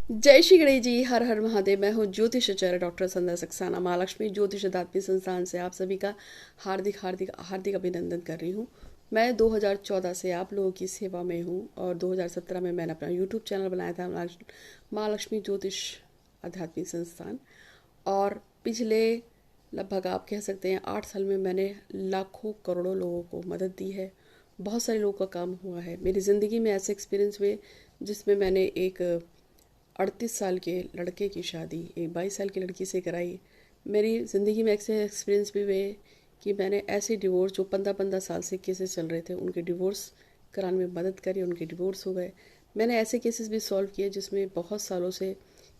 जय श्री गणेश जी। हर हर महादेव। मैं हूँ ज्योतिषाचार्य डॉक्टर संध्या सक्सेना महालक्ष्मी ज्योतिष अध्यात्मिक संस्थान से आप सभी का हार्दिक हार्दिक हार्दिक अभिनंदन कर रही हूँ। मैं 2014 से आप लोगों की सेवा में हूँ और 2017 में मैंने अपना यूट्यूब चैनल बनाया था महालक्ष्मी ज्योतिष आध्यात्मिक संस्थान। और पिछले लगभग आप कह सकते हैं 8 साल में मैंने लाखों करोड़ों लोगों को मदद दी है। बहुत सारे लोगों का काम हुआ है। मेरी ज़िंदगी में ऐसे एक्सपीरियंस हुए जिसमें मैंने एक 38 साल के लड़के की शादी एक 22 साल की लड़की से कराई। मेरी ज़िंदगी में ऐसे एक्सपीरियंस भी हुए कि मैंने ऐसे डिवोर्स जो 15-15 साल से केसेस चल रहे थे उनके डिवोर्स कराने में मदद करी, उनके डिवोर्स हो गए। मैंने ऐसे केसेस भी सॉल्व किए जिसमें बहुत सालों से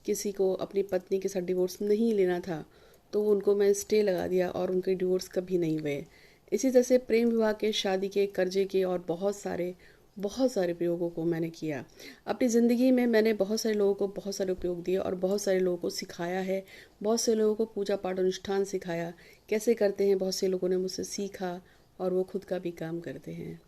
किसी को अपनी पत्नी के साथ डिवोर्स नहीं लेना था, तो उनको मैं स्टे लगा दिया और उनके डिवोर्स कभी नहीं हुए। इसी तरह से प्रेम विवाह के, शादी के, कर्जे के और बहुत सारे प्रयोगों को मैंने किया। अपनी ज़िंदगी में मैंने बहुत सारे लोगों को बहुत सारे उपयोग दिए और बहुत सारे लोगों को सिखाया है। बहुत से लोगों को पूजा पाठ अनुष्ठान सिखाया कैसे करते हैं। बहुत से लोगों ने मुझसे सीखा और वो खुद का भी काम करते हैं।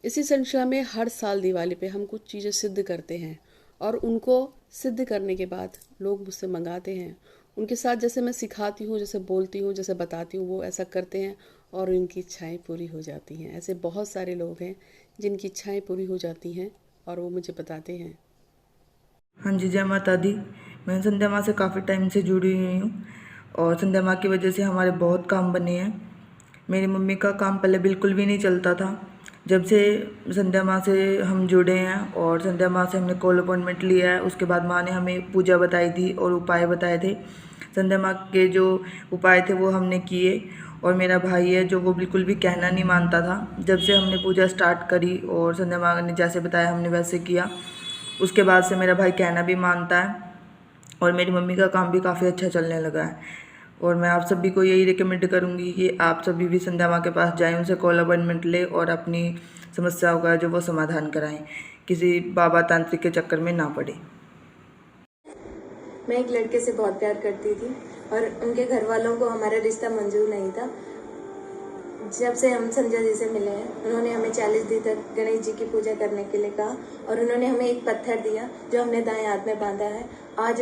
इसी सिलसिला में हर साल दिवाली पे हम कुछ चीज़ें सिद्ध करते हैं और उनको सिद्ध करने के बाद लोग मुझसे मंगाते हैं। उनके साथ जैसे मैं सिखाती हूँ, जैसे बोलती हूँ, जैसे बताती हूँ, वो ऐसा करते हैं और उनकी इच्छाएं पूरी हो जाती हैं। ऐसे बहुत सारे लोग हैं जिनकी इच्छाएं पूरी हो जाती हैं और वो मुझे बताते हैं। हाँ जी, जय माता दी। मैं संध्या माँ से काफ़ी टाइम से जुड़ी हुई हूँ और संध्या माँ की वजह से हमारे बहुत काम बने हैं। मेरी मम्मी का काम पहले बिल्कुल भी नहीं चलता था। जब से संध्या माँ से हम जुड़े हैं और संध्या माँ से हमने कॉल अपॉइंटमेंट लिया है, उसके बाद माँ ने हमें पूजा बताई थी और उपाय बताए थे। संध्या माँ के जो उपाय थे वो हमने किए। और मेरा भाई है जो वो बिल्कुल भी कहना नहीं मानता था। जब से हमने पूजा स्टार्ट करी और संध्या माँ ने जैसे बताया हमने वैसे किया, उसके बाद से मेरा भाई कहना भी मानता है और मेरी मम्मी का काम भी काफ़ी अच्छा चलने लगा है। और मैं आप सभी को यही रिकमेंड करूँगी कि आप सभी भी संध्या माँ के पास जाएं, उनसे कॉल अपॉइंटमेंट लें और अपनी समस्याओं का जो वो समाधान कराएं, किसी बाबा तांत्रिक के चक्कर में ना पड़े। मैं एक लड़के से बहुत प्यार करती थी और उनके घर वालों को हमारा रिश्ता मंजूर नहीं था। जब से हम संजय जी से मिले हैं, उन्होंने हमें 40 दिन तक गणेश जी की पूजा करने के लिए कहा और उन्होंने हमें एक पत्थर दिया जो हमने दाएं हाथ में बांधा है। आज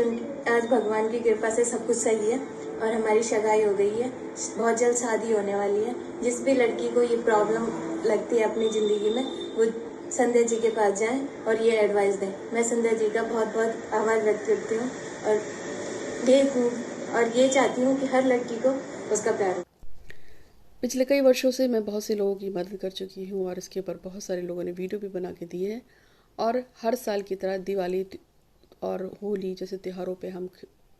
भगवान की कृपा से सब कुछ सही है और हमारी सगाई हो गई है। बहुत जल्द शादी होने वाली है। जिस भी लड़की को ये प्रॉब्लम लगती है अपनी ज़िंदगी में, वो संध्या जी के पास जाएं और ये एडवाइस दें। मैं संध्या जी का बहुत बहुत आभार व्यक्त करती हूँ और ये चाहती हूँ कि हर लड़की को उसका प्यार हो। पिछले कई वर्षों से मैं बहुत से लोगों की मदद कर चुकी हूँ और इसके ऊपर बहुत सारे लोगों ने वीडियो भी बना के दिए हैं। और हर साल की तरह दिवाली और होली जैसे त्योहारों पे हम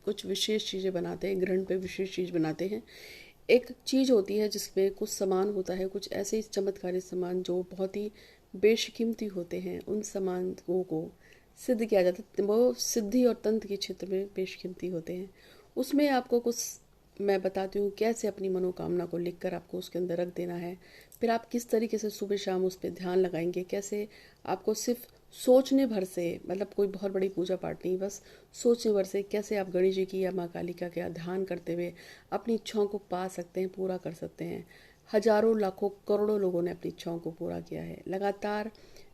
कुछ विशेष चीज़ें बनाते हैं। ग्रहण पे विशेष चीज़ बनाते हैं। एक चीज़ होती है जिसमें कुछ सामान होता है, कुछ ऐसे चमत्कारी सामान जो बहुत ही बेशकीमती होते हैं। उन सामानों को सिद्ध किया जाता है। वो सिद्धि और तंत्र के क्षेत्र में बेशकीमती होते हैं। उसमें आपको कुछ मैं बताती हूँ कैसे अपनी मनोकामना को लिखकर आपको उसके अंदर रख देना है। फिर आप किस तरीके से सुबह शाम उस पर ध्यान लगाएंगे, कैसे आपको सिर्फ सोचने भर से, मतलब कोई बहुत बड़ी पूजा पाठ नहीं, बस सोचने भर से कैसे आप गणेश जी की या माँ कालिका का ध्यान करते हुए अपनी इच्छाओं को पा सकते हैं, पूरा कर सकते हैं। हजारों लाखों करोड़ों लोगों ने अपनी इच्छाओं को पूरा किया है। लगातार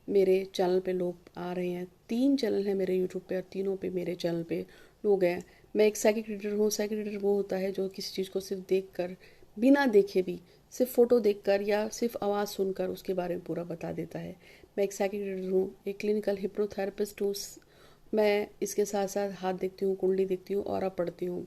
मेरे चैनल पे लोग आ रहे हैं। 3 चैनल हैं मेरे यूट्यूब पे और तीनों पे मेरे चैनल पे लोग हैं। मैं एक साइकिक रीडर हूँ। साइकिक रीडर वो होता है जो किसी चीज़ को सिर्फ देख कर, बिना देखे भी, सिर्फ फ़ोटो देखकर या सिर्फ आवाज़ सुनकर उसके बारे में पूरा बता देता है। मैं एक साइकिक रीडर हूँ, एक क्लिनिकल हिप्नोथेरेपिस्ट हूँ। मैं इसके साथ साथ हाथ देखती हूँ, कुंडली देखती हूँ, ऑरा पढ़ती हूँ।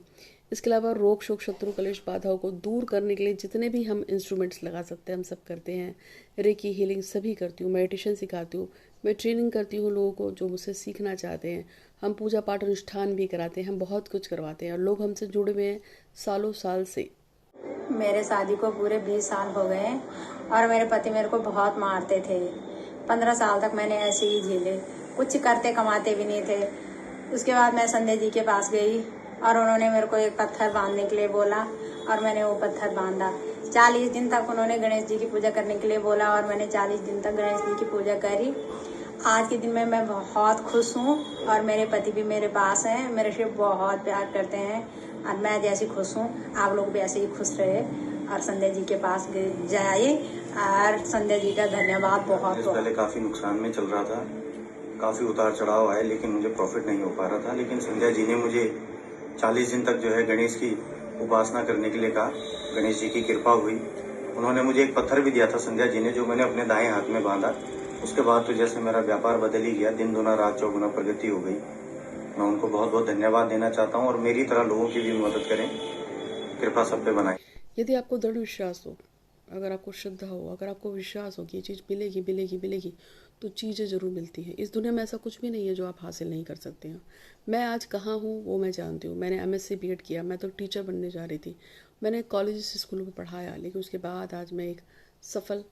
इसके अलावा रोग शोक शत्रु कलेश बाधाओं को दूर करने के लिए जितने भी हम इंस्ट्रूमेंट्स लगा सकते हैं हम सब करते हैं। रेकी हीलिंग सभी करती हूँ। मेडिटेशन सिखाती हूँ। मैं ट्रेनिंग करती हूँ लोगों को जो मुझसे सीखना चाहते हैं। हम पूजा पाठ अनुष्ठान भी कराते हैं। हम बहुत कुछ करवाते हैं और लोग हमसे जुड़े हुए हैं सालों साल से। मेरे शादी को पूरे 20 साल हो गए हैं और मेरे पति मेरे को बहुत मारते थे। 15 साल तक मैंने ऐसे ही झेले, कुछ करते कमाते भी नहीं थे। उसके बाद मैं संध्या जी के पास गई और उन्होंने मेरे को एक पत्थर बांधने के लिए बोला और मैंने वो पत्थर बांधा। 40 दिन तक उन्होंने गणेश जी की पूजा करने के लिए बोला और मैंने 40 दिन तक गणेश जी की पूजा करी। आज के दिन में मैं बहुत खुश हूँ और मेरे पति भी मेरे पास हैं, मेरे से बहुत प्यार करते हैं और मैं जैसी खुश हूँ आप लोग भी ऐसे ही खुश रहे और संध्या जी के पास जाइए। और संध्या जी का धन्यवाद बहुत। पहले काफ़ी नुकसान में चल रहा था, काफ़ी उतार चढ़ाव आए, लेकिन मुझे प्रॉफिट नहीं हो पा रहा था। लेकिन संध्या जी ने मुझे 40 दिन तक जो है गणेश की उपासना करने के लिए कहा। गणेश जी की कृपा हुई। उन्होंने मुझे एक पत्थर भी दिया था संध्या जी ने, जो मैंने अपने दाएं हाथ में बांधा। उसके बाद तो जैसे मेरा व्यापार बदल ही गया, दिन दुना रात चौगुना प्रगति हो गई। मैं उनको बहुत बहुत धन्यवाद देना चाहता हूँ और मेरी तरह लोगों की भी मदद करें। कृपा सब पे बनाए। यदि आपको दृढ़ विश्वास हो, अगर आपको श्रद्धा हो, अगर आपको विश्वास हो कि ये चीज़ मिलेगी मिलेगी मिलेगी, तो चीज़ें ज़रूर मिलती हैं। इस दुनिया में ऐसा कुछ भी नहीं है जो आप हासिल नहीं कर सकते हैं। मैं आज कहाँ हूँ वो मैं जानती हूँ। मैंने MSc B.Ed किया, मैं तो टीचर बनने जा रही थी। मैंने कॉलेज स्कूलों में पढ़ाया, लेकिन उसके बाद आज मैं एक सफल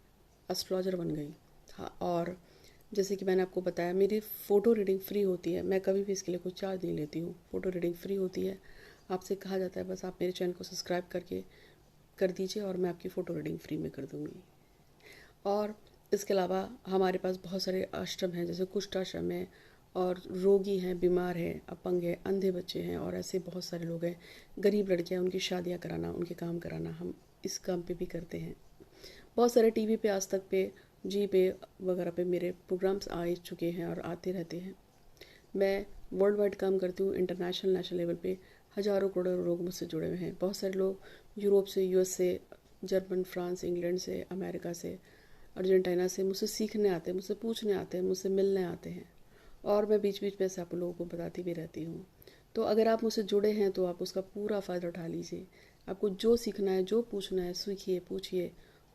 एस्ट्रोलॉजर बन गई। हाँ, और जैसे कि मैंने आपको बताया, मेरी फ़ोटो रीडिंग फ्री होती है। मैं कभी भी इसके लिए कोई चार्ज नहीं लेती हूँ। फ़ोटो रीडिंग फ्री होती है। आपसे कहा जाता है बस आप मेरे चैनल को सब्सक्राइब कर दीजिए और मैं आपकी फ़ोटो रीडिंग फ्री में कर दूँगी। और इसके अलावा हमारे पास बहुत सारे आश्रम हैं, जैसे कुष्ठाश्रम है, और रोगी हैं, बीमार हैं, अपंग हैं, अंधे बच्चे हैं, और ऐसे बहुत सारे लोग हैं, गरीब लड़कियां, उनकी शादियां कराना, उनके काम कराना, हम इस काम पे भी करते हैं। बहुत सारे टीवी पे, आज तक पे, जी पे वगैरह पे मेरे प्रोग्राम्स आ चुके हैं और आते रहते हैं। मैं वर्ल्ड वाइड काम करती हूँ, इंटरनेशनल नेशनल लेवल पे हज़ारों करोड़ों लोग मुझसे जुड़े हुए हैं। बहुत सारे लोग यूरोप से, US से, जर्मन, फ्रांस, इंग्लैंड से, अमेरिका से, अर्जेंटीना से मुझसे सीखने आते हैं, मुझसे पूछने आते हैं, मुझसे मिलने आते हैं, और मैं बीच बीच में ऐसे आप लोगों को बताती भी रहती हूँ। तो अगर आप मुझसे जुड़े हैं तो आप उसका पूरा फ़ायदा उठा लीजिए। आपको जो सीखना है, जो पूछना है, सीखिए, पूछिए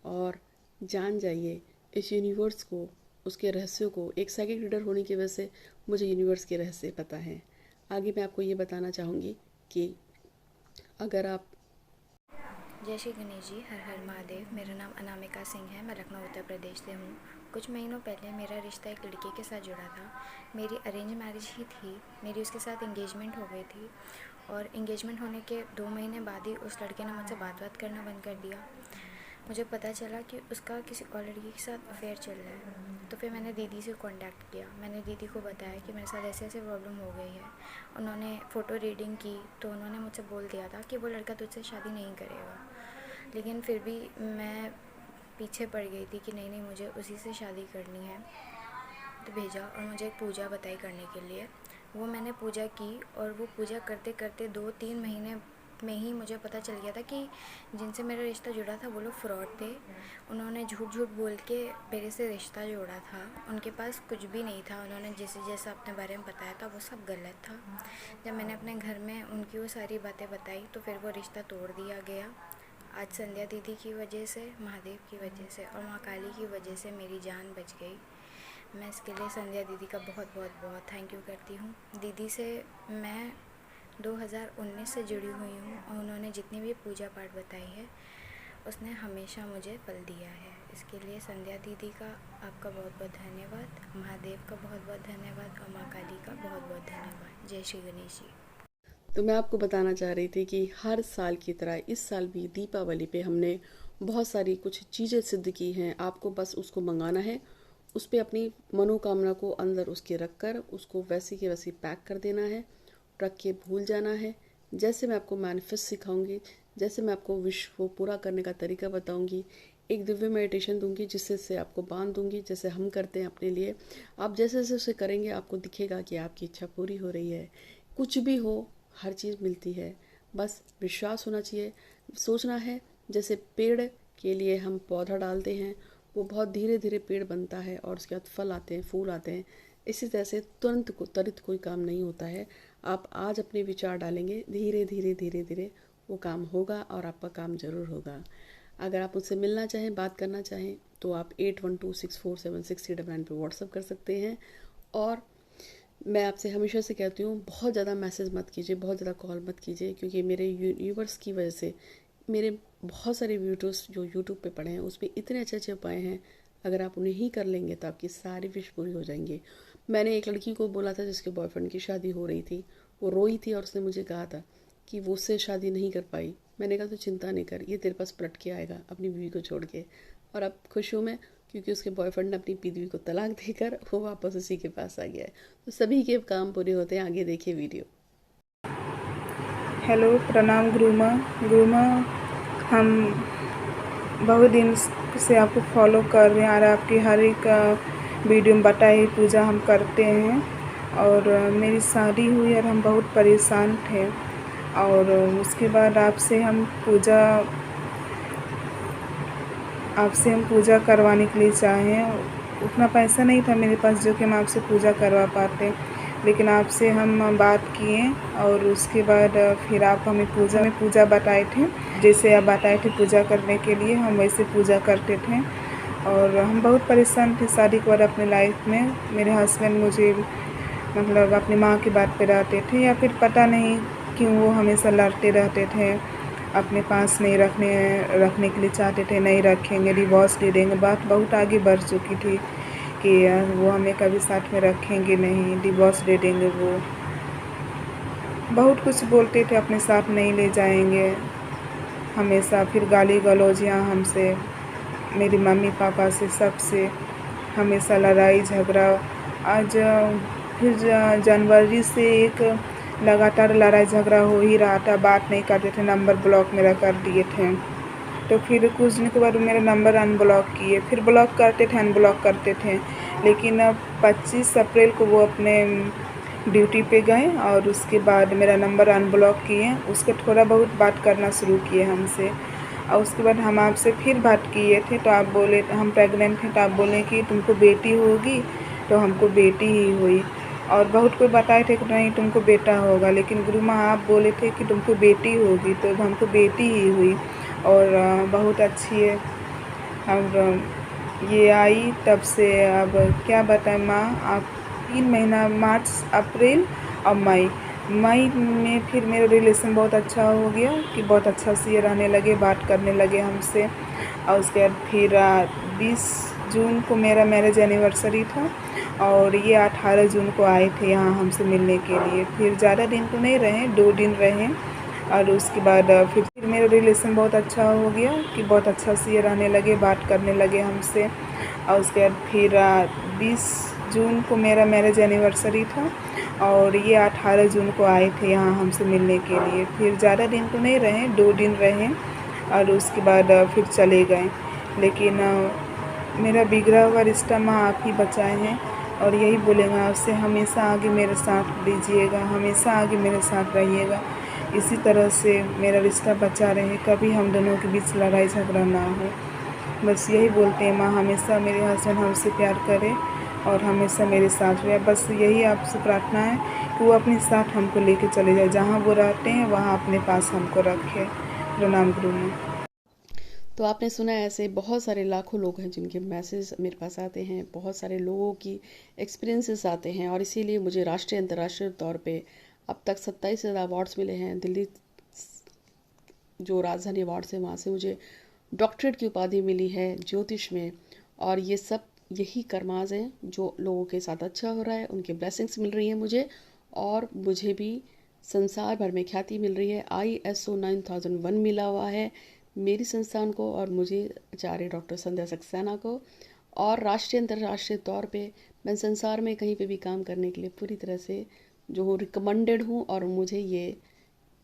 और जान जाइए इस यूनिवर्स को, उसके रहस्यों को। एक साइकिक रीडर होने की वजह से मुझे यूनिवर्स के रहस्य पता है। आगे मैं आपको ये बताना चाहूँगी कि अगर आप जय श्री गणेश जी, हर हर महादेव। मेरा नाम अनामिका सिंह है, मैं लखनऊ उत्तर प्रदेश से हूँ। कुछ महीनों पहले मेरा रिश्ता एक लड़के के साथ जुड़ा था। मेरी अरेंज मैरिज ही थी। मेरी उसके साथ इंगेजमेंट हो गई थी और इंगेजमेंट होने के 2 महीने बाद ही उस लड़के ने मुझसे बात करना बंद कर दिया। मुझे पता चला कि उसका किसी और लड़की के साथ अफेयर चल रहा है। तो फिर मैंने दीदी से कांटेक्ट किया। मैंने दीदी को बताया कि मेरे साथ ऐसे ऐसे प्रॉब्लम हो गई है। उन्होंने फ़ोटो रीडिंग की तो उन्होंने मुझसे बोल दिया था कि वो लड़का तुझसे शादी नहीं करेगा। लेकिन फिर भी मैं पीछे पड़ गई थी कि नहीं मुझे उसी से शादी करनी है। तो भेजा और मुझे एक पूजा बताई करने के लिए। वो मैंने पूजा की और वो पूजा करते करते 2-3 महीने में ही मुझे पता चल गया था कि जिनसे मेरा रिश्ता जुड़ा था वो लोग फ्रॉड थे। उन्होंने झूठ बोल के मेरे से रिश्ता जोड़ा था। उनके पास कुछ भी नहीं था। उन्होंने जैसा अपने बारे में बताया था वो सब गलत था। जब मैंने अपने घर में उनकी वो सारी बातें बताई तो फिर वो रिश्ता तोड़ दिया गया। आज संध्या दीदी की वजह से, महादेव की वजह से और माँ काली की वजह से मेरी जान बच गई। मैं इसके लिए संध्या दीदी का बहुत थैंक यू करती हूँ। दीदी से मैं 2019 से जुड़ी हुई हूँ और उन्होंने जितनी भी पूजा पाठ बताई है उसने हमेशा मुझे फल दिया है। इसके लिए संध्या दीदी का आपका बहुत धन्यवाद, महादेव का बहुत धन्यवाद और माँ काली का बहुत धन्यवाद। जय श्री गणेश जी। तो मैं आपको बताना चाह रही थी कि हर साल की तरह इस साल भी दीपावली पे हमने बहुत सारी कुछ चीज़ें सिद्ध की हैं। आपको बस उसको मंगाना है, उस पर अपनी मनोकामना को अंदर उसके रख कर उसको वैसी के वैसी पैक कर देना है, रख के भूल जाना है। जैसे मैं आपको मैनिफेस्ट सिखाऊंगी, जैसे मैं आपको विश को पूरा करने का तरीका बताऊंगी, एक दिव्य मेडिटेशन दूंगी जिससे से आपको बांध दूंगी, जैसे हम करते हैं अपने लिए। आप जैसे जैसे उसे करेंगे आपको दिखेगा कि आपकी इच्छा पूरी हो रही है। कुछ भी हो, हर चीज़ मिलती है, बस विश्वास होना चाहिए। सोचना है जैसे पेड़ के लिए हम पौधा डालते हैं, वो बहुत धीरे धीरे पेड़ बनता है और उसके बाद फल आते हैं, फूल आते हैं। इसी तरह से त्वरित कोई काम नहीं होता है। आप आज अपने विचार डालेंगे, धीरे धीरे वो काम होगा और आपका काम ज़रूर होगा। अगर आप मुझसे मिलना चाहें, बात करना चाहें तो आप 8126476099 पे व्हाट्सअप कर सकते हैं। और मैं आपसे हमेशा से कहती हूँ, बहुत ज़्यादा मैसेज मत कीजिए, बहुत ज़्यादा कॉल मत कीजिए, क्योंकि मेरे यूनिवर्स की वजह से मेरे बहुत सारे वीडियोस जो यूट्यूब पे पड़े हैं उसमें इतने अच्छे उपाय हैं, अगर आप उन्हें ही कर लेंगे तो आपकी सारी विश पूरी हो जाएंगी। मैंने एक लड़की को बोला था जिसके बॉयफ्रेंड की शादी हो रही थी, वो रोई थी और उसने मुझे कहा था कि वो उससे शादी नहीं कर पाई। मैंने कहा तो चिंता नहीं कर, ये तेरे पास पलट के आएगा अपनी बीवी को छोड़ के। और अब खुश हूँ मैं, क्योंकि उसके बॉयफ्रेंड ने अपनी बीवी को तलाक देकर वो वापस उसी के पास आ गया है। तो सभी के काम पूरे होते हैं। आगे देखिए वीडियो। हेलो, प्रणाम गुरुमा। हम बहुत दिन से आपको फॉलो कर रहे हैं और आपकी हर एक वीडियो में बताई पूजा हम करते हैं। और मेरी शादी हुई और हम बहुत परेशान थे, और उसके बाद आपसे हम पूजा करवाने के लिए चाहें। उतना पैसा नहीं था मेरे पास जो कि हम आपसे पूजा करवा पाते, लेकिन आपसे हम बात किए और उसके बाद फिर आप हमें पूजा बताए थे। जैसे आप बताए थे पूजा करने के लिए, हम वैसे पूजा करते थे। और हम बहुत परेशान थे शादी के बाद अपने लाइफ में। मेरे हस्बैंड मुझे मतलब अपनी माँ की बात पे रहते थे, या फिर पता नहीं क्यों वो हमेशा लड़ते रहते थे, अपने पास नहीं रखने के लिए चाहते थे, नहीं रखेंगे, डिवोर्स दे देंगे। बात बहुत आगे बढ़ चुकी थी कि वो हमें कभी साथ में रखेंगे नहीं, डिवोर्स दे देंगे। वो बहुत कुछ बोलते थे, अपने साथ नहीं ले जाएंगे हमेशा। फिर गाली गलौजियाँ हमसे, मेरी मम्मी पापा से, सबसे हमेशा लड़ाई झगड़ा। आज फिर जनवरी से एक लगातार लड़ाई झगड़ा हो ही रहा था, बात नहीं करते थे, नंबर ब्लॉक मेरा कर दिए थे। तो फिर कुछ दिन के बाद मेरा नंबर अनब्लॉक किए, फिर ब्लॉक करते थे, अनब्लॉक करते थे। लेकिन 25 अप्रैल को वो अपने ड्यूटी पे गए और उसके बाद मेरा नंबर अनब्लॉक किए। उसको थोड़ा बहुत बात करना शुरू किए हमसे, और उसके बाद हम आपसे फिर बात किए थे। तो आप बोले हम प्रेग्नेंट हैं, तो आप बोले कि तुमको बेटी होगी, तो हमको बेटी ही हुई। और बहुत कोई बताए थे कि नहीं तुमको बेटा होगा, लेकिन गुरु माँ आप बोले थे कि तुमको बेटी होगी, तो हमको बेटी ही हुई। और बहुत अच्छी है। और ये आई तब से, अब क्या बताएं माँ, आप 3 महीना मार्च, अप्रैल और मई में फिर मेरा रिलेशन बहुत अच्छा हो गया कि बहुत अच्छा से ये रहने लगे, बात करने लगे हमसे। और उसके बाद फिर 20 जून को मेरा मैरिज एनिवर्सरी था, और ये 18 जून को आए थे यहाँ हमसे मिलने के लिए। फिर ज़्यादा दिन तो नहीं रहे, 2 दिन रहे। और उसके बाद फिर मेरा रिलेशन बहुत अच्छा हो गया कि बहुत अच्छा से ये रहने लगे, बात करने लगे हमसे। और उसके बाद फिर 20 जून को मेरा मैरिज एनिवर्सरी था, और ये 18 जून को आए थे यहाँ हमसे मिलने के लिए। फिर ज़्यादा दिन तो नहीं रहे, 2 दिन रहे। और उसके बाद फिर चले गए। लेकिन मेरा बिगड़ा हुआ रिश्ता माँ आप ही बचाए हैं, और यही बोलेंगे आपसे, हमेशा आगे मेरे साथ दीजिएगा, हमेशा आगे मेरे साथ रहिएगा। इसी तरह से मेरा रिश्ता बचा रहे, कभी हम दोनों के बीच लड़ाई झगड़ा ना हो। बस यही बोलते हैं माँ, हमेशा मेरे हस्बैंड हमसे प्यार करे और हमेशा मेरे साथ रहे। बस यही आपसे प्रार्थना है कि वो अपने साथ हमको लेके चले जाए, जहाँ वो रहते हैं वहाँ अपने पास हमको रखे। प्रणाम गुरु में। तो आपने सुना, ऐसे बहुत सारे लाखों लोग हैं जिनके मैसेज मेरे पास आते हैं, बहुत सारे लोगों की एक्सपीरियंसेस आते हैं, और इसीलिए मुझे राष्ट्रीय अंतर्राष्ट्रीय तौर पे अब तक 27 से ज़्यादा अवार्ड्स मिले हैं। दिल्ली जो राजधानी अवार्ड्स है वहाँ से मुझे डॉक्टरेट की उपाधि मिली है ज्योतिष में। और ये सब यही कर्माज हैं जो लोगों के साथ अच्छा हो रहा है, उनके ब्लेसिंग्स मिल रही हैं मुझे, और मुझे भी संसार भर में ख्याति मिल रही है। ISO 9001 मिला हुआ है मेरी संस्थान को और मुझे, आचार्य डॉक्टर संध्या सक्सेना को। और राष्ट्रीय अंतर्राष्ट्रीय तौर पे मैं संसार में कहीं पे भी काम करने के लिए पूरी तरह से जो रिकमेंडेड हूँ, और मुझे ये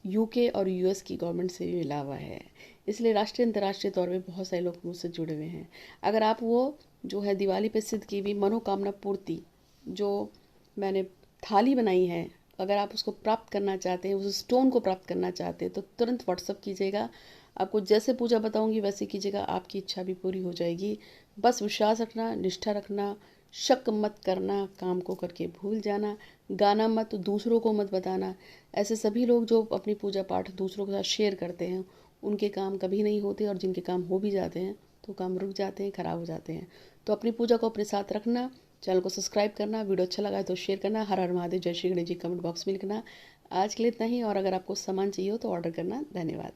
UK और US की गवर्नमेंट से भी मिला हुआ है। इसलिए राष्ट्रीय अंतर्राष्ट्रीय तौर पे बहुत सारे लोग मुझसे जुड़े हुए हैं। अगर आप वो जो है दिवाली पे सिद्ध की हुई मनोकामना पूर्ति जो मैंने थाली बनाई है, अगर आप उसको प्राप्त करना चाहते हैं, उस स्टोन को प्राप्त करना चाहते हैं, तो तुरंत व्हाट्सअप कीजिएगा। आपको जैसे पूजा बताऊंगी वैसे कीजिएगा, आपकी इच्छा भी पूरी हो जाएगी। बस विश्वास रखना, निष्ठा रखना, शक मत करना, काम को करके भूल जाना, गाना मत, दूसरों को मत बताना। ऐसे सभी लोग जो अपनी पूजा पाठ दूसरों के साथ शेयर करते हैं, उनके काम कभी नहीं होते, और जिनके काम हो भी जाते हैं तो काम रुक जाते हैं, खराब हो जाते हैं। तो अपनी पूजा को अपने साथ रखना, चैनल को सब्सक्राइब करना, वीडियो अच्छा लगा है तो शेयर करना। हर हर महादेव, जय श्री गणेश जी कमेंट बॉक्स में लिखना। आज के लिए इतना ही, और अगर आपको सामान चाहिए हो तो ऑर्डर करना। धन्यवाद।